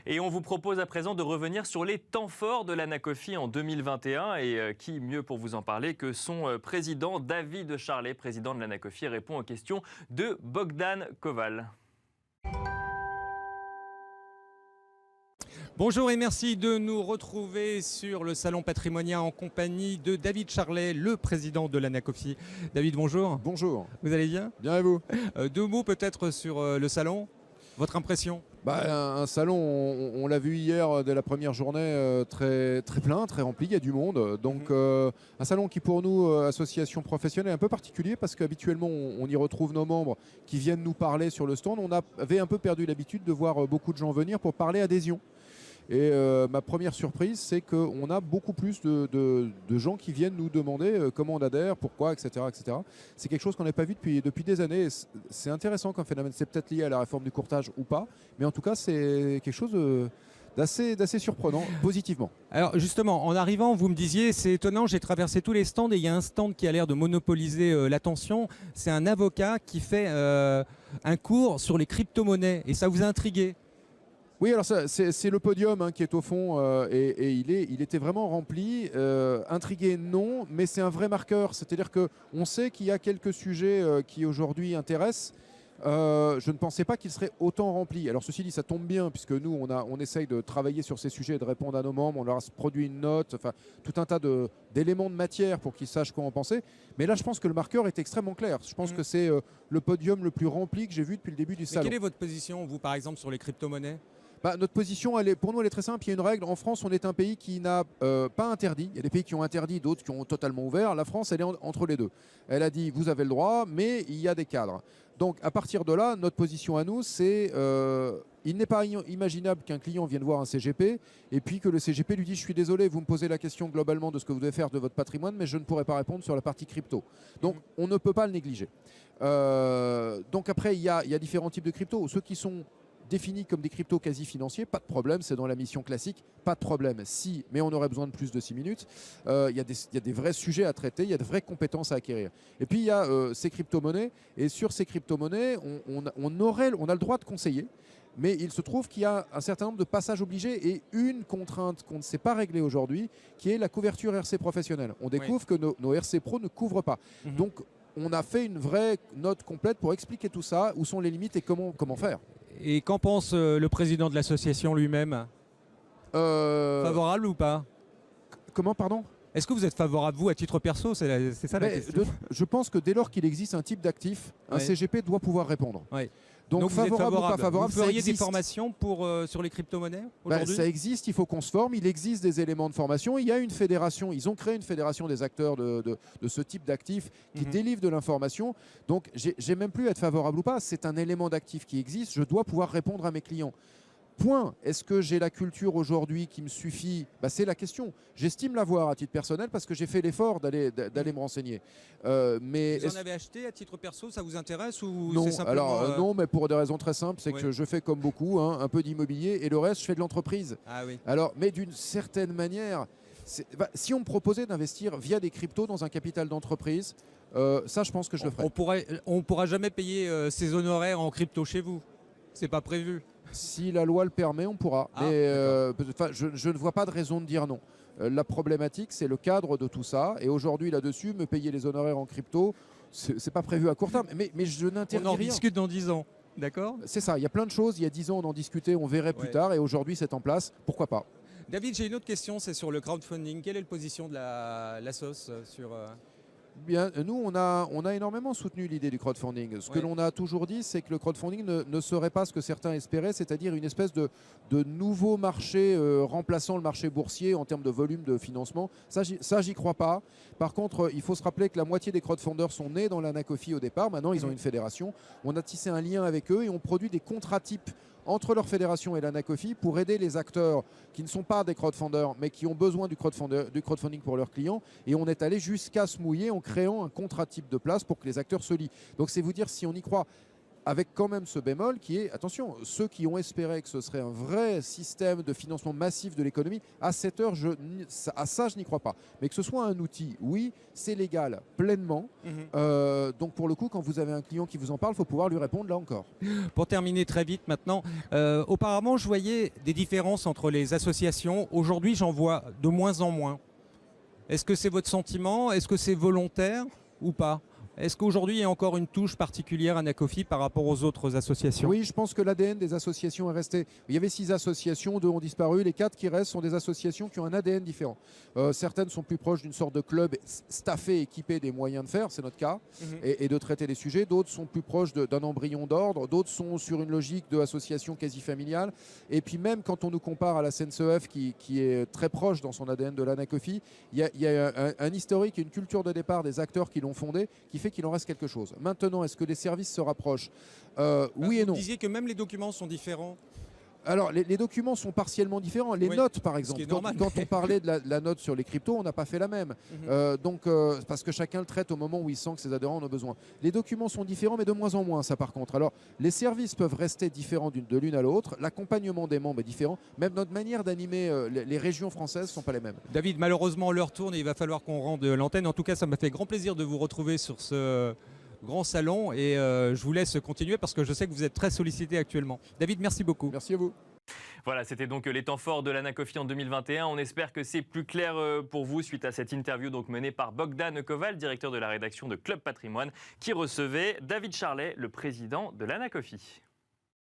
Et on vous propose à présent de revenir sur les temps forts de l'Anacofi en 2021. Et qui mieux pour vous en parler que son président David Charlet, président de l'Anacofi, répond aux questions de Bogdan Koval. Bonjour et merci de nous retrouver sur le Salon Patrimonia en compagnie de David Charlet, le président de l'Anacofi. David, bonjour. Bonjour. Vous allez bien? Bien et vous? Deux mots peut-être sur le salon, votre impression? Un salon, on l'a vu hier dès la première journée, très plein, très rempli, il y a du monde. Donc un salon qui pour nous, association professionnelle, est un peu particulier parce qu'habituellement on y retrouve nos membres qui viennent nous parler sur le stand. On avait un peu perdu l'habitude de voir beaucoup de gens venir pour parler adhésion. Et ma première surprise, c'est qu'on a beaucoup plus de gens qui viennent nous demander comment on adhère, pourquoi, etc. etc. C'est quelque chose qu'on n'a pas vu depuis des années. C'est intéressant comme phénomène. C'est peut-être lié à la réforme du courtage ou pas. Mais en tout cas, c'est quelque chose d'assez surprenant, positivement. Alors justement, en arrivant, vous me disiez, c'est étonnant, j'ai traversé tous les stands et il y a un stand qui a l'air de monopoliser l'attention. C'est un avocat qui fait un cours sur les crypto-monnaies et ça vous a intrigué? Oui, alors c'est le podium qui est au fond et il était vraiment rempli. Intrigué, non, mais c'est un vrai marqueur. C'est-à-dire qu'on sait qu'il y a quelques sujets qui aujourd'hui intéressent. Je ne pensais pas qu'il serait autant rempli. Alors ceci dit, ça tombe bien puisque nous, on essaye de travailler sur ces sujets et de répondre à nos membres. On leur a produit une note, enfin tout un tas d'éléments de matière pour qu'ils sachent quoi en penser. Mais là, je pense que le marqueur est extrêmement clair. Je pense que c'est le podium le plus rempli que j'ai vu depuis le début du salon. Quelle est votre position, vous, par exemple, sur les crypto-monnaies? Notre position, pour nous, elle est très simple. Il y a une règle. En France, on est un pays qui n'a pas interdit. Il y a des pays qui ont interdit, d'autres qui ont totalement ouvert. La France, elle est entre les deux. Elle a dit, vous avez le droit, mais il y a des cadres. Donc, à partir de là, notre position à nous, c'est il n'est pas imaginable qu'un client vienne voir un CGP et puis que le CGP lui dise, je suis désolé, vous me posez la question globalement de ce que vous devez faire de votre patrimoine, mais je ne pourrai pas répondre sur la partie crypto. Donc, on ne peut pas le négliger. Donc, après, il y a différents types de crypto. Ceux qui sont définis comme des cryptos quasi financiers, pas de problème, c'est dans la mission classique, pas de problème. Si, mais on aurait besoin de plus de 6 minutes, il y a des vrais sujets à traiter, il y a de vraies compétences à acquérir. Et puis il y a ces crypto-monnaies, et sur ces crypto-monnaies, on a le droit de conseiller, mais il se trouve qu'il y a un certain nombre de passages obligés et une contrainte qu'on ne sait pas régler aujourd'hui, qui est la couverture RC professionnelle. On découvre que nos RC Pro ne couvrent pas. Donc on a fait une vraie note complète pour expliquer tout ça, où sont les limites et comment faire. Et qu'en pense le président de l'association lui-même? Favorable ou pas? Comment, pardon? Est-ce que vous êtes favorable, vous, à titre perso? C'est ça la question. Je pense que dès lors qu'il existe un type d'actif, un CGP doit pouvoir répondre. Donc favorable ou pas favorable, vous feriez des formations sur les crypto-monnaies aujourd'hui? Ça existe, il faut qu'on se forme, il existe des éléments de formation, il y a une fédération, ils ont créé une fédération des acteurs de ce type d'actifs qui délivre de l'information. Donc j'ai même plus à être favorable ou pas, c'est un élément d'actif qui existe, je dois pouvoir répondre à mes clients. Point. Est-ce que j'ai la culture aujourd'hui qui me suffit? C'est la question. J'estime l'avoir à titre personnel parce que j'ai fait l'effort d'aller me renseigner. Mais vous en avez acheté à titre perso? Ça vous intéresse ou non, c'est simplement non, mais pour des raisons très simples, c'est que je fais comme beaucoup, un peu d'immobilier et le reste, je fais de l'entreprise. Ah oui. Alors, mais d'une certaine manière, si on me proposait d'investir via des cryptos dans un capital d'entreprise, ça, je pense que je le ferais. On pourra jamais payer ses honoraires en crypto chez vous. C'est pas prévu. Si la loi le permet, on pourra. Mais je ne vois pas de raison de dire non. La problématique, c'est le cadre de tout ça. Et aujourd'hui, là-dessus, me payer les honoraires en crypto, c'est pas prévu à court terme. Mais je n'interdis rien. On en discute dans 10 ans. D'accord? C'est ça. Il y a plein de choses. Il y a 10 ans, on en discutait, on verrait plus tard. Et aujourd'hui, c'est en place. Pourquoi pas? David, j'ai une autre question. C'est sur le crowdfunding. Quelle est la position de la SOS sur... Bien, nous, on a énormément soutenu l'idée du crowdfunding. Ce que l'on a toujours dit, c'est que le crowdfunding ne serait pas ce que certains espéraient, c'est-à-dire une espèce de nouveau marché remplaçant le marché boursier en termes de volume de financement. Ça, j'y crois pas. Par contre, il faut se rappeler que la moitié des crowdfunders sont nés dans l'Anacofi au départ. Maintenant, ils ont une fédération. On a tissé un lien avec eux et on produit des contrats types entre leur fédération et l'Anacofi pour aider les acteurs qui ne sont pas des crowdfunders mais qui ont besoin du crowdfunding pour leurs clients. Et on est allé jusqu'à se mouiller en créant un contrat type de place pour que les acteurs se lient. Donc c'est vous dire si on y croit. avec quand même ce bémol qui est, attention, ceux qui ont espéré que ce serait un vrai système de financement massif de l'économie, à cette heure, à ça, je n'y crois pas. Mais que ce soit un outil, oui, c'est légal pleinement. Donc pour le coup, quand vous avez un client qui vous en parle, il faut pouvoir lui répondre là encore. Pour terminer très vite maintenant, auparavant, je voyais des différences entre les associations. Aujourd'hui, j'en vois de moins en moins. Est-ce que c'est votre sentiment? Est-ce que c'est volontaire ou pas? Est-ce qu'aujourd'hui, il y a encore une touche particulière à Anacofi par rapport aux autres associations? Oui, je pense que l'ADN des associations est resté. Il y avait 6 associations, 2 ont disparu. Les 4 qui restent sont des associations qui ont un ADN différent. Certaines sont plus proches d'une sorte de club staffé, équipé des moyens de faire, c'est notre cas, et de traiter les sujets. D'autres sont plus proches d'un embryon d'ordre. D'autres sont sur une logique d'association quasi familiale. Et puis même quand on nous compare à la SNCF qui est très proche dans son ADN de l'Anacofi, il y a un historique et une culture de départ des acteurs qui l'ont fondé qui fait qu'il en reste quelque chose. Maintenant, est-ce que les services se rapprochent? Oui et non. Vous disiez que même les documents sont différents. Alors, les documents sont partiellement différents. Les notes, par exemple, quand on parlait de la note sur les cryptos, on n'a pas fait la même. Parce que chacun le traite au moment où il sent que ses adhérents en ont besoin. Les documents sont différents, mais de moins en moins, ça par contre. Alors, les services peuvent rester différents de l'une à l'autre. L'accompagnement des membres est différent. Même notre manière d'animer les régions françaises ne sont pas les mêmes. David, malheureusement, l'heure tourne et il va falloir qu'on rende l'antenne. En tout cas, ça m'a fait grand plaisir de vous retrouver sur ce grand salon et je vous laisse continuer parce que je sais que vous êtes très sollicité actuellement. David, merci beaucoup. Merci à vous. Voilà, c'était donc les temps forts de l'Anacofi en 2021. On espère que c'est plus clair pour vous suite à cette interview donc menée par Bogdan Koval, directeur de la rédaction de Club Patrimoine, qui recevait David Charlet, le président de l'Anacofi.